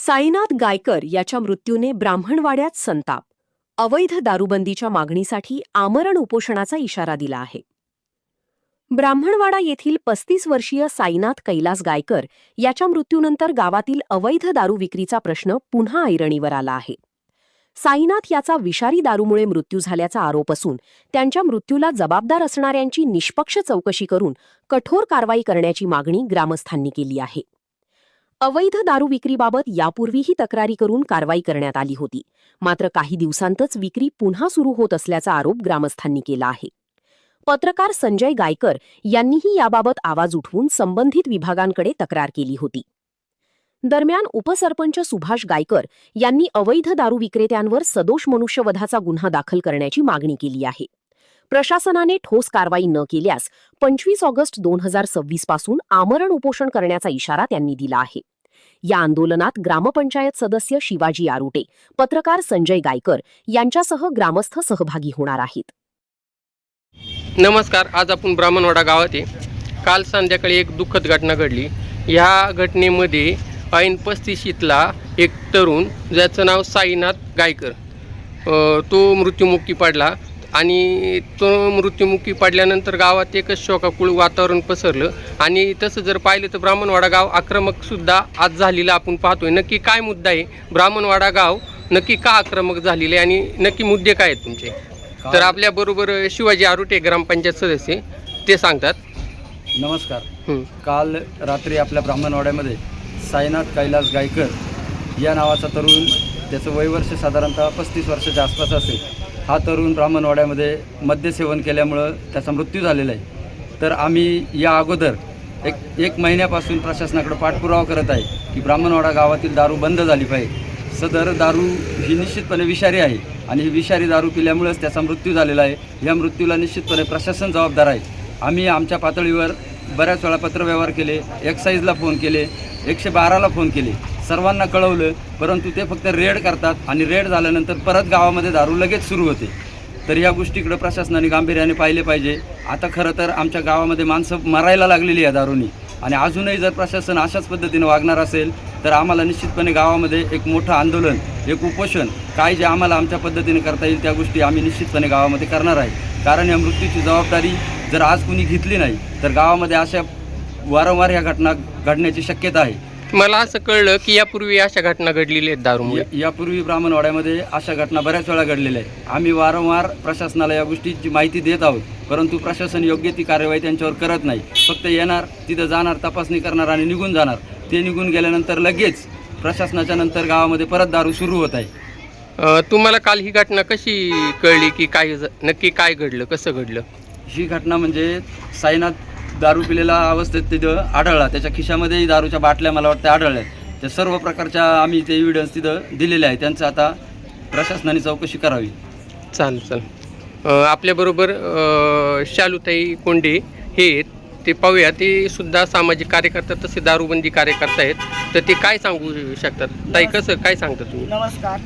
साईनाथ गायकर याच्या मृत्यूने ब्राह्मणवाड्यात संताप. अवैध दारूबंदीच्या मागणीसाठी आमरण उपोषणाचा इशारा दिला आहे. ब्राह्मणवाडा येथील 35 वर्षीय साईनाथ कैलास गायकर याच्या मृत्यूनंतर गावातील अवैध दारू विक्रीचा प्रश्न पुन्हा ऐरणीवर आला आहे. साईनाथ याचा विषारी दारूमुळे मृत्यू झाल्याचा आरोप असून त्यांच्या मृत्यूला जबाबदार असणाऱ्यांची निष्पक्ष चौकशी करून कठोर कारवाई करण्याची मागणी ग्रामस्थांनी केली आहे. अवैध दारू विक्रीबाबत यापूर्वीही तक्रारी करून कारवाई करण्यात आली होती. मात्र काही दिवसांतच विक्री पुन्हा सुरू होत असल्याचा आरोप ग्रामस्थांनी केला आहे. पत्रकार संजय गायकर यांनीही याबाबत आवाज उठवून संबंधित विभागांकडे तक्रार केली होती. दरम्यान उपसरपंच सुभाष गायकर यांनी अवैध दारू विक्रेत्यांवर सदोष मनुष्यवधाचा गुन्हा दाखल करण्याची मागणी केली आहे. प्रशासनाने ठोस कारवाई न केल्यास 25 ऑगस्ट 2026 पासून आमरण उपोषण करण्याचा इशारा त्यांनी दिला आहे. या आंदोलनात ग्रामपंचायत सदस्य शिवाजी आरुटे, पत्रकार संजय गायकर यांच्यासह ग्रामस्थ सहभागी होणार आहेत. नमस्कार. आज आपण ब्राह्मणवाडा गावात आहे. काल संध्याकाळी एक दुःखद घटना घडली. ह्या घटनेमध्ये ऐन 35ला एक तरुण ज्याचं नाव साईनाथ गायकर तो मृत्युमुखी पडला आणि तो मृत्युमुखी पडल्यानंतर गावात एकच शोकाकुळ वातावरण पसरलं. आणि तसं जर पाहिलं तर ब्राह्मणवाडा गाव आक्रमकसुद्धा आज झालेलं आपण पाहतोय. नक्की काय मुद्दा आहे? ब्राह्मणवाडा गाव नक्की का आक्रमक झालेले आणि नक्की मुद्दे काय आहेत तुमचे? तर आपल्याबरोबर शिवाजी आरुटे, ग्रामपंचायत सदस्य, ते सांगतात. नमस्कार. काल रात्री आपल्या ब्राह्मणवाड्यामध्ये साईनाथ कैलास गायकर या नावाचा तरुण, त्याचं वयवर्ष साधारणतः 35 वर्षाच्या आसपास असेल, हा तरुण ब्राह्मणवाड्यामध्ये मद्यसेवन केल्यामुळं त्याचा मृत्यू झालेला आहे. तर आम्ही या अगोदर एक महिन्यापासून प्रशासनाकडे पाठपुरावा करत आहे की ब्राह्मणवाडा गावातील दारू बंद झाली पाहिजे. सदर दारू ही निश्चितपणे विषारी आहे आणि ही विषारी दारू पिल्यामुळेच त्याचा मृत्यू झालेला आहे. या मृत्यूला निश्चितपणे प्रशासन जबाबदार आहे. आम्ही आमच्या पातळीवर बऱ्याच वेळा पत्रव्यवहार केले, एक्साईजला फोन केले, 112ला फोन केले, सर्वांना कळवलं, परंतु ते फक्त रेड करतात आणि रेड झाल्यानंतर परत गावामध्ये दारू लगेच सुरू होते. तर ह्या गोष्टीकडे प्रशासनाने गांभीर्याने पाहिले पाहिजे. आता खरं तर आमच्या गावामध्ये माणसं मरायला लागलेली आहे दारूनी, आणि अजूनही जर प्रशासन अशाच पद्धतीने वागणार असेल तर आम्हाला निश्चितपणे गावामध्ये एक मोठं आंदोलन, एक उपोषण, काय जे आम्हाला आमच्या पद्धतीने करता येईल त्या गोष्टी आम्ही निश्चितपणे गावामध्ये करणार आहे. कारण या मृत्यूची जबाबदारी जर आज कुणी घेतली नाही तर गावामध्ये अशा वारंवार ह्या घटना घडण्याची शक्यता आहे. मला असं कळलं की यापूर्वी अशा घटना घडलेल्या आहेत दारूमुळे. यापूर्वी ब्राह्मणवाड्यामध्ये अशा घटना बऱ्याच वेळा घडलेल्या आहेत. आम्ही वारंवार प्रशासनाला या गोष्टीची माहिती देत आहोत, परंतु प्रशासन योग्य ती कार्यवाही त्यांच्यावर करत नाही. फक्त येणार, तिथं जाणार, तपासणी करणार आणि निघून जाणार. ते निघून गेल्यानंतर लगेच प्रशासनाच्या नंतर गावामध्ये परत दारू सुरू होत आहे. तुम्हाला काल ही घटना कशी कळली की नक्की काय घडलं, कसं घडलं? ही घटना म्हणजे साईनाथ दारू पिलेला अवस्थेत तिथं आढळला. त्याच्या खिशामध्येही दारूच्या बाटल्या मला वाटतं आढळल्या. त्या सर्व प्रकारच्या आम्ही ते एव्हिडन्स तिथं दिलेले आहे. त्यांचं आता प्रशासनाने चौकशी करावी. चालेल. आपल्याबरोबर शालूताई कोंडे हे आहेत, ते पाहूया. ते सुद्धा सामाजिक कार्यकर्ता, तसे दारूबंदी कार्यकर्ता आहेत. तर ते काय सांगू शकतात? ताई, कसं काय सांगता तुम्ही? नमस्कार.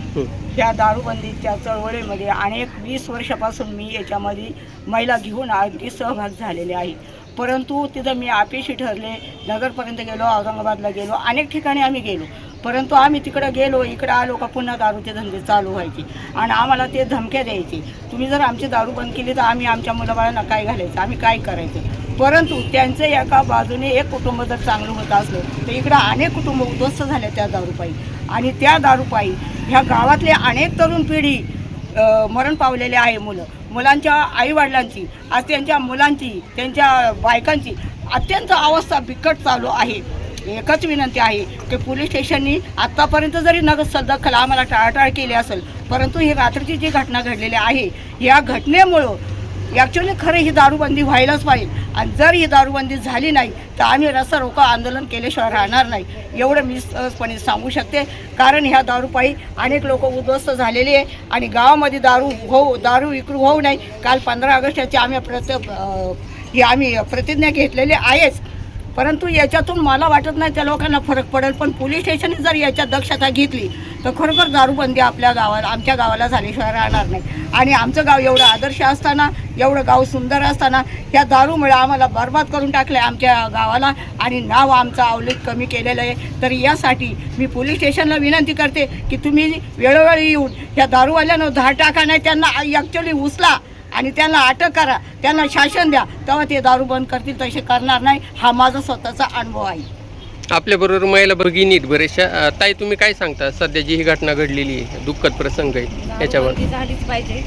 ह्या दारूबंदीच्या चळवळीमध्ये अनेक 20 वर्षापासून मी याच्यामध्ये महिला घेऊन अगदी सहभाग झालेले आहे. परंतु तिथं मी अपयशी ठरले. नगरपर्यंत गेलो, औरंगाबादला गेलो, अनेक ठिकाणी आम्ही गेलो. परंतु आम्ही तिकडं गेलो, इकडं आलो का पुन्हा दारूचे धंदे चालू व्हायचे आणि आम्हाला ते धमक्या द्यायचे, तुम्ही जर आमची दारू बंद केली तर आम्ही आमच्या मुलाबाळांना काय घालायचं, आम्ही काय करायचं. परंतु त्यांचं एका बाजूने एक कुटुंब जर चांगलं होत असलं तर इकडं अनेक कुटुंब उद्ध्वस्त झाले त्या दारूपायी. आणि त्या दारूपायी ह्या गावातले अनेक तरुण पिढी मरण पावलेले आहे. मुलांच्या आईवडिलांची, आज त्यांच्या मुलांची, त्यांच्या बायकांची अत्यंत अवस्था बिकट चालू आहे. एकच विनंती आहे की पोलीस स्टेशननी आत्तापर्यंत जरी दखल आम्हाला टाळाटाळ केली असेल, परंतु ही रात्रीची जी घटना घडलेली आहे, या घटनेमुळं ॲक्च्युली खरं ही दारूबंदी व्हायलाच पाहिजे. आणि जर ही दारूबंदी झाली नाही तर आम्ही रस्ता रोको आंदोलन केल्याशिवाय राहणार नाही, एवढं मी सहजपणे सांगू शकते. कारण ह्या दारूपायी अनेक लोक उद्ध्वस्त झालेली आहे आणि गावामध्ये दारू विक्री होऊ नये. काल 15 ऑगस्टची आम्ही प्रतिज्ञा घेतलेली आहेच. परंतु याच्यातून मला वाटत नाही त्या लोकांना फरक पडेल, पण पोलीस स्टेशनने जर याच्यात दक्षता घेतली तर खरोखर दारूबंदी आपल्या गावाला, आमच्या गावाला झाल्याशिवाय राहणार नाही. आणि आमचं गाव एवढं आदर्श असताना, एवढं गाव सुंदर असताना ह्या दारूमुळे आम्हाला बरबाद करून टाकलं आहे आमच्या गावाला आणि नाव आमचं अवलेख कमी केलेलं आहे. तर यासाठी मी पोलीस स्टेशनला विनंती करते की तुम्ही वेळोवेळी येऊन ह्या दारूवाल्यांना धाड टाका, नाही त्यांना ॲक्च्युली उचला आणि त्यांना अटक करा, त्यांना शासन द्या, तेव्हा ते दारू बंद करतील. तसे करणार नाही, हा माझा स्वतःचा अनुभव आहे. आपल्याबरोबर महिला भगिनी आहेत बरेचशा. ताई, तुम्ही काय सांगता? सध्या जी ही घटना घडलेली आहे, दुःखद प्रसंग आहे, याच्यावर दारूबंदी झालीच पाहिजे.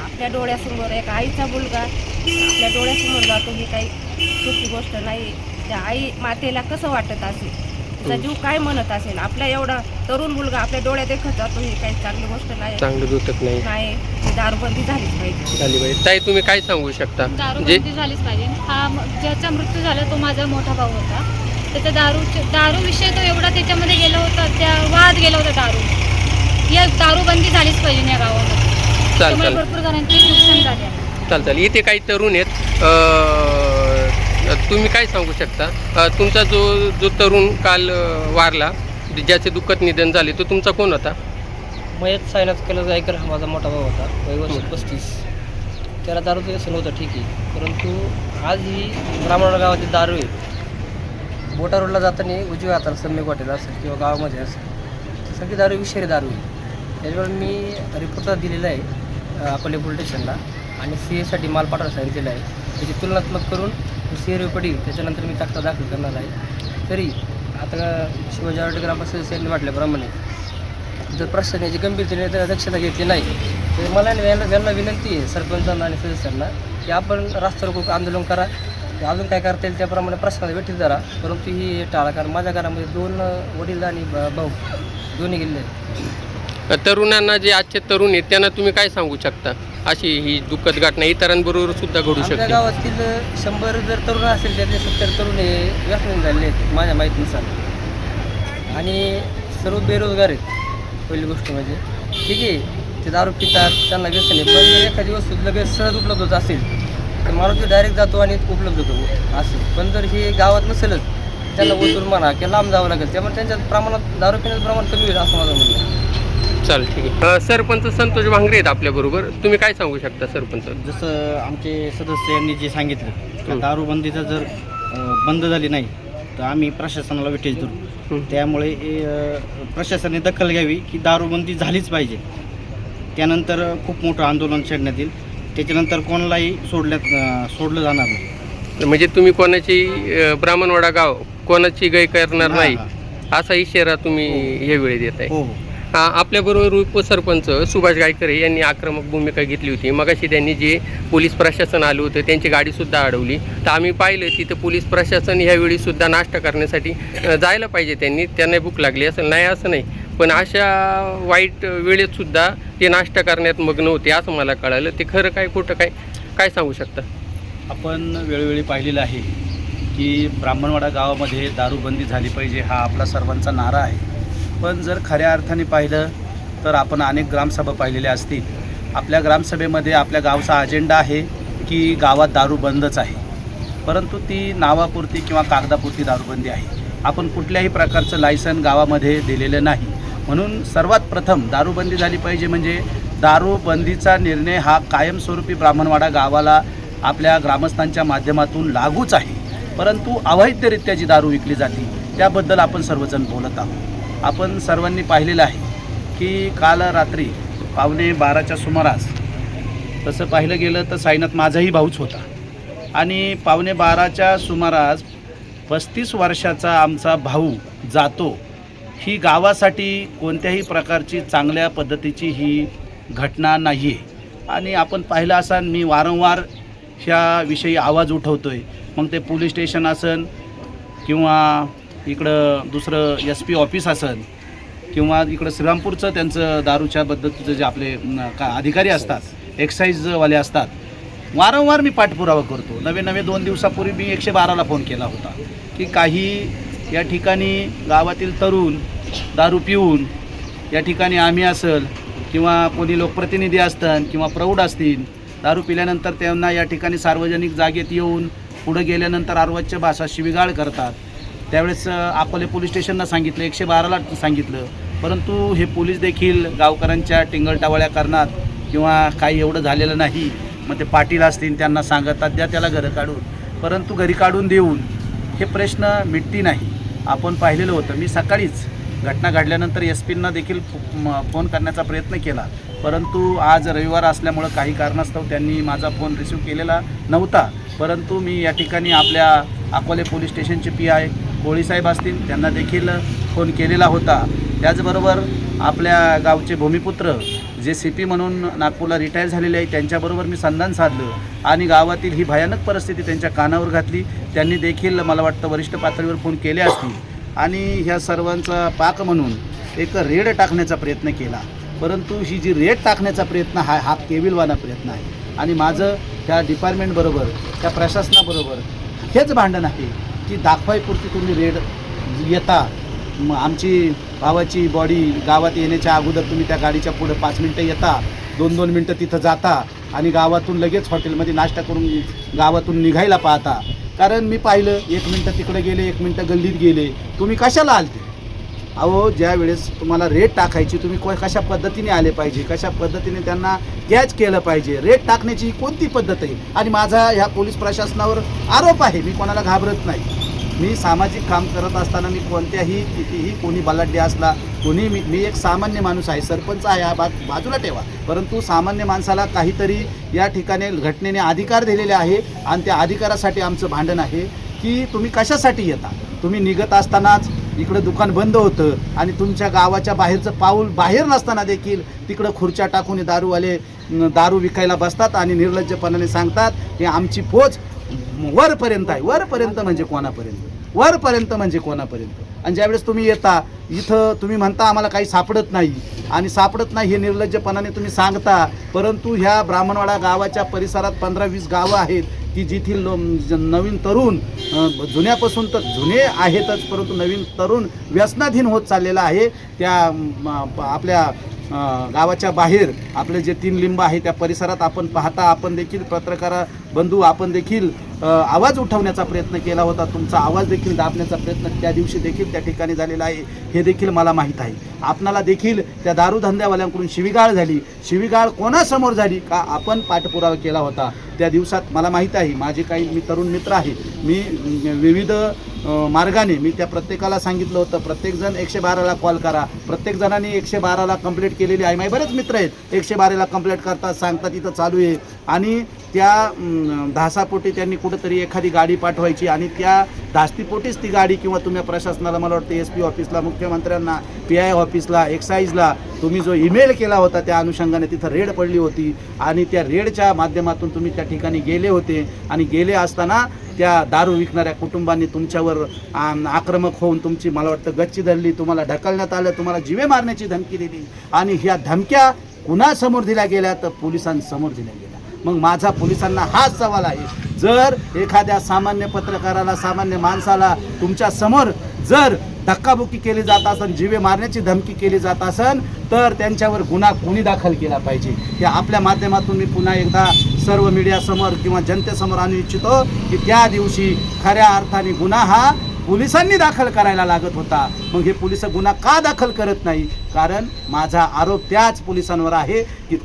आपल्या डोळ्यासमोर एक आईचा मुलगा आपल्या डोळ्यासमोर जातो, ही काही सोपी गोष्ट नाही. त्या आई मातेला कसं वाटत असेल, तिचा जीव काय म्हणत असेल, आपला एवढा तरुण मुलगा आपल्या डोळ्यात देखत जातो, ही काही चांगली गोष्ट नाही. चांगलं दुतक नाही ही दारूबंदी झालीच पाहिजे. झाली पाहिजे. ताई, तुम्ही काय सांगू शकता? दारूबंदी झालीच पाहिजे. ज्याचा मृत्यू झाला तो माझा मोठा भाऊ होता. त्याचा दारू विषय तो एवढा त्याच्यामध्ये गेला होता, त्या वाद गेला होता दारू. या दारूबंदी झालीच पाहिजे या गावामध्ये. त्यामुळे भरपूर जणांचे नुकसान झाले आहे. चालेल. इथे काही तरुण आहेत, तुम्ही काय सांगू शकता? तुमचा जो तरुण काल वारला, ज्याचे दुःखद निधन झाले, तो तुमचा कोण होता? मयत सायनाथ कैलास गायकर हा माझा मोठा भाऊ होता, वय वर्ष 35. त्याला दारूचं व्यसन होतं, ठीक आहे, परंतु आज ही ब्राह्मण गावातील दारू आहे. बोटा रोडला जाताना उजव्या हाताला सम्यक हॉटेल असेल किंवा गावामध्ये असेल, सगळी दारू विषारी दारू आहे. त्याच्यामुळे मी रिपोर्ट दिलेला आहे अकोले पोलीस स्टेशनला आणि CA साठी माल पाठवायला सांगितलेलं आहे. त्याची तुलनात्मक करून CA रिपोर्ट येईल, त्याच्यानंतर मी तक्ता दाखल करणार आहे. तरी आता शिवाजी आरोग्य ग्रामपंचायत यांनी म्हटल्याप्रमाणे जर प्रशासनाची गंभीरतेने दक्षता घेतली नाही तर मला यांना विनंती आहे सरपंचांना आणि सदस्यांना की आपण रास्ता रोको आंदोलन करा, अजून काय करता येईल त्याप्रमाणे प्रशासनाला भेटीत धरा, परंतु ही टाळा. कारण माझ्या घरामध्ये 2 वडील आणि भाऊ दोन्ही गेले आहेत. तरुणांना, जे आजचे तरुण आहेत, त्यांना तुम्ही काय सांगू शकता? अशी ही दुःखद घटना इतरांबरोबर सुद्धा घडू आमच्या शकते. गावातील 100 जर तरुण असेल त्यातले 70 तरुण हे व्यसन झालेले आहेत माझ्या माहितीनुसार आणि सर्व बेरोजगार आहेत. पहिली गोष्ट म्हणजे ठीक आहे, ते दारू पितात, त्यांना व्यसन आहे, पण एखादी वस्तू लगेच सहज उपलब्ध होत असेल तर माणूस डायरेक्ट जातो आणि उपलब्ध होतो असेल. पण जर हे गावात नसेलच, त्यांना ओतून म्हणा किंवा लांब जावं लागेल, त्यामुळे त्यांच्या प्रमाणात दारू पिण्याचं प्रमाण कमी होईल असं माझं म्हणणं आहे. चालेल, ठीक आहे. सरपंच संतोष भांगरे आहेत आपल्याबरोबर, तुम्ही काय सांगू शकता सरपंच? जसं आमचे सदस्य यांनी जे सांगितलं की दारूबंदीचा जर बंद झाली नाही तर आम्ही प्रशासनाला विटेज धरू. त्यामुळे प्रशासनाने दखल घ्यावी की दारूबंदी झालीच पाहिजे. त्यानंतर खूप मोठं आंदोलन छेडण्यात येईल. त्याच्यानंतर कोणालाही सोडलं जाणार नाही. म्हणजे तुम्ही कोणाची ब्राह्मणवाडा गाव कोणाची गय करणार नाही असा इशारा तुम्ही यावेळी देत आहे. हो. आपल्याबरोबर उपसरपंच सुभाष गायकर यांनी आक्रमक भूमिका घेतली होती. मगाशी त्यांनी जे पोलीस प्रशासन आलं होतं त्यांची गाडीसुद्धा अडवली. तर आम्ही पाहिलं तिथं पोलीस प्रशासन ह्यावेळीसुद्धा नाश्ता करण्यासाठी जायला पाहिजे, त्यांना भूक लागली असेल, नाही असं नाही, पण अशा वाईट वेळेतसुद्धा ते नाश्ता करण्यात मग्न होते असं मला कळालं. ते खरं काय खोटं काय सांगू शकता? आपण वेळोवेळी पाहिलेलं आहे की ब्राह्मणवाडा गावामध्ये दारूबंदी झाली पाहिजे हा आपला सर्वांचा नारा आहे. पण जर खऱ्या अर्थाने पाहिलं तर आपण अनेक ग्रामसभा पाहिलेल्या असतील. आपल्या ग्रामसभेमध्ये आपल्या गावचा अजेंडा आहे की गावात दारू बंदच आहे, परंतु ती नावापुरती किंवा कागदापुरती दारूबंदी आहे. आपण कुठल्याही प्रकारचं लायसन गावामध्ये दिलेलं नाही. म्हणून सर्वात प्रथम दारूबंदी झाली पाहिजे. म्हणजे दारूबंदीचा निर्णय हा कायमस्वरूपी ब्राह्मणवाडा गावाला आपल्या ग्रामस्थांच्या माध्यमातून लागूच आहे. परंतु अवैधरित्या जी दारू विकली जाते त्याबद्दल आपण सर्वजण बोलत आहोत. आपण सर्वांनी पाहिलेलं आहे की काल रात्री 11:15च्या सुमारास, तसं पाहिलं गेलं तर साईनाथ माझाही भाऊच होता, आणि 11:15च्या सुमारास 35 वर्षाचा आमचा भाऊ जातो. ही गावासाठी कोणत्याही प्रकारची चांगल्या पद्धतीची ही घटना नाही आहे. आणि आपण पाहिलं असाल, मी वारंवार ह्याविषयी आवाज उठवतो आहे. मग ते पोलीस स्टेशन असेल किंवा इकडं दुसरं SP ऑफिस असेल किंवा इकडं श्रीरामपूरचं त्यांचं दारूच्या पद्धतीचं जे आपले अधिकारी असतात, एक्साईजवाले असतात, वारंवार मी पाठपुरावा करतो. नवे 2 दिवसापूर्वी मी 112ला फोन केला होता की काही या ठिकाणी गावातील तरुण दारू पिऊन या ठिकाणी आम्ही असेल किंवा कोणी लोकप्रतिनिधी असतात किंवा प्रौढ असतील, दारू पिल्यानंतर त्यांना या ठिकाणी सार्वजनिक जागेत येऊन पुढं गेल्यानंतर अर्वाच्य भाषा शिवीगाळ करतात. त्यावेळेस अकोले पोलीस स्टेशनला सांगितलं, 112ला सांगितलं, परंतु हे पोलीस देखील गावकऱ्यांच्या टिंगलटावळ्या करणार किंवा काही एवढं झालेलं नाही. मग ते पाटील असतील त्यांना सांगतात द्या त्याला घरं काढून, परंतु घरी काढून देऊन हे प्रश्न मिटती नाही. आपण पाहिलेलं होतं. मी सकाळीच घटना घडल्यानंतर SP-ना देखील फोन करण्याचा प्रयत्न केला, परंतु आज रविवार असल्यामुळं काही कारणास्तव त्यांनी माझा फोन रिसीव केलेला नव्हता. परंतु मी या ठिकाणी आपल्या अकोले पोलीस स्टेशनचे PI कोळीसाहेब असतील त्यांना देखील फोन केलेला होता. त्याचबरोबर आपल्या गावचे भूमिपुत्र जे CP म्हणून नागपूरला रिटायर झालेले आहे त्यांच्याबरोबर मी संधान साधलं आणि गावातील ही भयानक परिस्थिती त्यांच्या कानावर घातली. त्यांनी देखील मला वाटतं वरिष्ठ पातळीवर फोन केले असतील आणि ह्या सर्वांचा पाक म्हणून एक रेड टाकण्याचा प्रयत्न केला. परंतु ही जी रेड टाकण्याचा प्रयत्न हा केविलवाना प्रयत्न आहे आणि माझं त्या डिपार्टमेंटबरोबर त्या प्रशासनाबरोबर हेच भांडण आहे की दाखवायपुरती तुम्ही रेड येता. आमची भावाची बॉडी गावात येण्याच्या अगोदर तुम्ही त्या गाडीच्या पुढं 5 मिनटं येता, 2-2 मिनटं तिथं जाता आणि गावातून लगेच हॉटेलमध्ये नाश्ता करून गावातून निघायला पाहता. कारण मी पाहिलं 1 मिनटं तिकडे गेले, 1 मिनटं गल्लीत गेले. तुम्ही कशाला आलते? अहो, ज्या वेळेस तुम्हाला रेट टाकायची तुम्ही कशा पद्धतीने आले पाहिजे, कशा पद्धतीने त्यांना कॅच केलं पाहिजे. रेट टाकण्याची ही कोणती पद्धत आहे? आणि माझा ह्या पोलीस प्रशासनावर आरोप आहे, मी कोणाला घाबरत नाही. मी सामाजिक काम करत असताना मी कोणत्याही कितीही कोणी बलाढ्य असला कोणी मी एक सामान्य माणूस आहे. सरपंच आहे हा बाजूला ठेवा, परंतु सामान्य माणसाला काहीतरी या ठिकाणी घटनेने अधिकार दिलेले आहे आणि त्या अधिकारासाठी आमचं भांडण आहे की तुम्ही कशासाठी येता. तुम्ही निघत असतानाच इकडं दुकान बंद होतं आणि तुमच्या गावाच्या बाहेरचं पाऊल बाहेर नसताना देखील तिकडं खुर्च्या टाकून दारूवाले दारू विकायला बसतात आणि निर्लज्जपणाने सांगतात की आमची पोच वरपर्यंत आहे. वरपर्यंत म्हणजे कोणापर्यंत? वरपर्यंत म्हणजे कोणापर्यंत? आणि ज्यावेळेस तुम्ही येता इथं तुम्ही म्हणता आम्हाला काही सापडत नाही आणि सापडत नाही हे निर्लज्जपणाने तुम्ही सांगता, परंतु ह्या ब्राह्मणवाडा गावाच्या परिसरात 15-20 गावं आहेत की जिथील नवीन तरुण जुन्यापासून तर जुने आहेतच, परंतु नवीन तरुण व्यसनाधीन होत चाललेला आहे. त्या आपल्या गावाच्या बाहेर आपले जे 3 लिंब आहे त्या परिसरात आपण पाहता, आपण देखील पत्रकार बंधू आपण देखील आवाज उठवण्याचा प्रयत्न केला होता. तुमचा आवाज देखील दाबण्याचा प्रयत्न त्या दिवशी देखील त्या ठिकाणी झालेला आहे, हे देखील मला माहीत आहे. आपणाला देखील त्या दारूधंद्यावाल्यांकडून शिवीगाळ झाली. शिवीगाळ कोणासमोर झाली का आपण पाठपुरावा केला होता त्या दिवसात. मला माहीत आहे, माझे काही तरुण मित्र आहेत, मी विविध मार्गाने मी त्या प्रत्येकाला सांगितलं होतं प्रत्येकजण 112ला कॉल करा. प्रत्येक जणांनी 112ला कंप्लेंट केलेली आहे. माझे बरेच मित्र आहेत 112ला कंप्लेंट करतात, सांगतात इथं चालू आहे आणि त्या धासापोटी त्यांनी कुठंतरी एखादी गाडी पाठवायची आणि त्या धास्तीपोटीच ती गाडी किंवा तुम्ही प्रशासनाला मला वाटतं SP ऑफिसला, मुख्यमंत्र्यांना, PI ऑफिसला, एक्साईजला तुम्ही जो ईमेल केला होता त्या अनुषंगाने तिथं रेड पडली होती आणि त्या रेडच्या माध्यमातून तुम्ही त्या ठिकाणी गेले होते आणि गेले असताना त्या दारू विकणाऱ्या कुटुंबांनी तुमच्यावर आक्रमक होऊन तुमची मला वाटतं गच्ची धरली, तुम्हाला ढकलण्यात आलं, तुम्हाला जीवे मारण्याची धमकी दिली आणि ह्या धमक्या कुणासमोर दिल्या गेल्या तर पोलिसांसमोर दिल्या गेल्या. मग माझा पोलिसांना हाच सवाल आहे, जर एखाद्या सामान्य पत्रकाराला, सामान्य माणसाला तुमच्या समोर जर धक्काबुक्की केली जात असेल, जीवे मारण्याची धमकी केली जात असेल तर त्यांच्यावर गुन्हा कोणी दाखल केला पाहिजे. हे आपल्या माध्यमातून मी पुन्हा एकदा सर्व मीडियासमोर किंवा जनतेसमोर आणू इच्छितो की त्या दिवशी खऱ्या अर्थाने गुन्हा हा पोलिसांनी दाखल करायला लागत होता. मग हे पोलिस गुन्हा का दाखल करत नाही? कारण माझा आरोप त्याच पोलिसांवर आहे की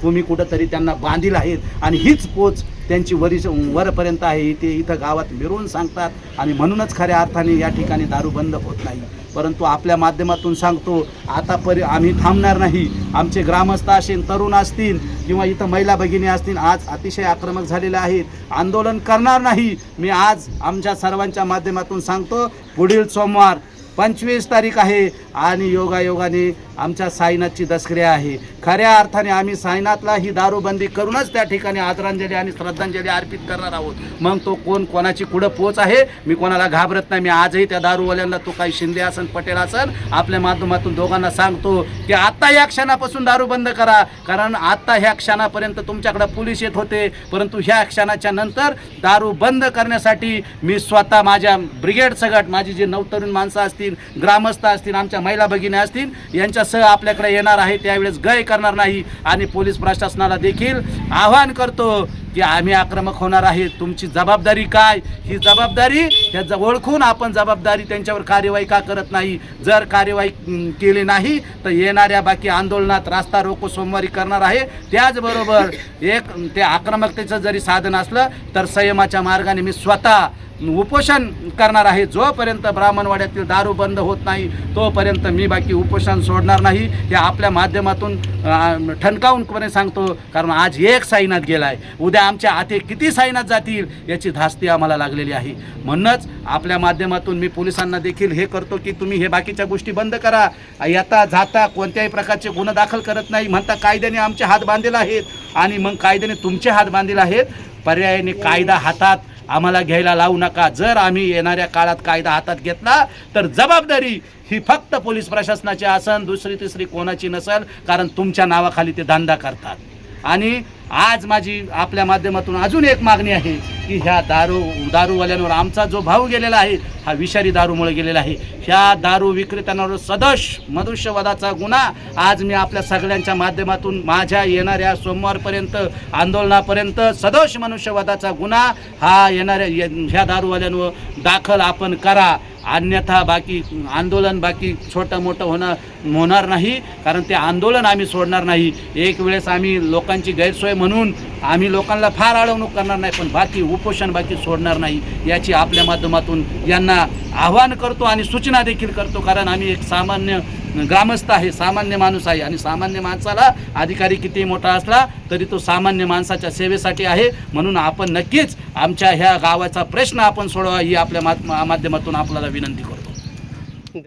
तुम्ही कुठंतरी त्यांना बांधील आहेत आणि हीच पोच त्यांची वरपर्यंत आहे. ते इथं गावात मिरवून सांगतात आणि म्हणूनच खऱ्या अर्थाने या ठिकाणी दारू बंद होत नाही. परंतु आपल्या माध्यमातून सांगतो आम्ही थांबणार नाही. आमचे ग्रामस्थ असतील, तरुण असतील किंवा इथं महिला भगिनी असतील आज अतिशय आक्रमक झालेले आहेत, आंदोलन करणार नाही. मी आज आमच्या सर्वांच्या माध्यमातून सांगतो पुढील सोमवार 25 तारीख आहे आणि योगायोगाने आमच्या साईनाथची दसरे आहे. खऱ्या अर्थाने आम्ही साईनाथला ही दारूबंदी करूनच त्या ठिकाणी आदरांजली आणि श्रद्धांजली अर्पित करणार आहोत. मग तो कोणाची कुठं पोच आहे, मी कोणाला घाबरत नाही. मी आजही त्या दारूवाल्यांना, तो काही शिंदे असन पटेल असन, आपल्या माध्यमातून दोघांना सांगतो की आत्ता या क्षणापासून दारू बंद करा. कारण आत्ता ह्या क्षणापर्यंत तुमच्याकडे पोलीस येत होते, परंतु ह्या क्षणाच्या नंतर दारू बंद करण्यासाठी मी स्वतः माझ्या ब्रिगेड सगट माझी जे नवतरुण माणसं असतील, ग्रामस्थ असतील, आमच्या महिला भगिनी असतील यांच्यासह आपल्याकडे येणार आहे. त्यावेळेस गय करणार नाही आणि पोलीस प्रशासनाला देखील आवाहन करतो की आम्ही आक्रमक होणार आहे, तुमची जबाबदारी काय, ही जबाबदारी ह्या ओळखून आपण जबाबदारी त्यांच्यावर कार्यवाही का करत नाही. जर कार्यवाही केली नाही तर येणाऱ्या बाकी आंदोलनात रास्ता रोको सोमवारी करणार आहे. त्याचबरोबर एक ते आक्रमकतेचं जरी साधन असलं तर संयमाच्या मार्गाने मी स्वतः उपोषण करणार आहे. जोपर्यंत ब्राह्मणवाड्यातील दारू बंद होत नाही तोपर्यंत मी बाकी उपोषण सोडणार नाही. हे आपल्या माध्यमातून ठणकावूनपणे सांगतो, कारण आज एक साईनाथ गेला आहे, उद्या आमच्या हाती किती साईनाथ जातील याची धास्ती आम्हाला लागलेली आहे. म्हणूनच आपल्या माध्यमातून मी पोलिसांना देखील हे करतो की तुम्ही हे बाकीच्या गोष्टी बंद करा. येता जाता कोणत्याही प्रकारचे गुन्हे दाखल करत नाही म्हणता कायद्याने आमचे हात बांधलेले आहेत आणि मग कायद्याने तुमचे हात बांधलेले आहेत. पर्यायाने कायदा हातात आम्हाला घ्यायला लावू नका. जर आम्ही येणाऱ्या काळात कायदा हातात घेतला तर जबाबदारी ही फक्त पोलीस प्रशासनाची असन, दुसरी तिसरी कोणाची नसेल, कारण तुमच्या नावाखाली ते धंदा करतात. आणि आज माझी आपल्या माध्यमातून अजून एक मागणी आहे की ह्या दारूवाल्यांवर आमचा जो भाऊ गेलेला आहे हा विषारी दारूमुळे गेलेला आहे. ह्या दारू विक्रेत्यांवर सदोष मनुष्यवधाचा गुन्हा आज मी आपल्या सगळ्यांच्या माध्यमातून माझ्या येणाऱ्या सोमवारपर्यंत आंदोलनापर्यंत सदोष मनुष्यवधाचा गुन्हा हा येणाऱ्या ह्या दारूवाल्यांवर दाखल आपण करा. अन्यथा बाकी आंदोलन बाकी छोटं मोठं होणार नाही, कारण ते आंदोलन आम्ही सोडणार नाही. एक वेळेस आम्ही लोकांची गैरसोय म्हणून आम्ही लोकांना फार अडवणूक करणार नाही, पण बाकी उपोषण बाकी सोडणार नाही याची आपल्या माध्यमातून यांना आव्हान करतो आणि सूचना देखील करतो. कारण आम्ही एक सामान्य ग्रामस्थ आहे, सामान्य माणूस आहे आणि सामान्य माणसाला अधिकारी किती मोठा असला तरी तो सामान्य माणसाच्या सेवेसाठी आहे. म्हणून आपण नक्कीच आमच्या ह्या गावाचा प्रश्न आपण सोडवा ही आपल्या माध्यमातून आपल्याला विनंती करतो.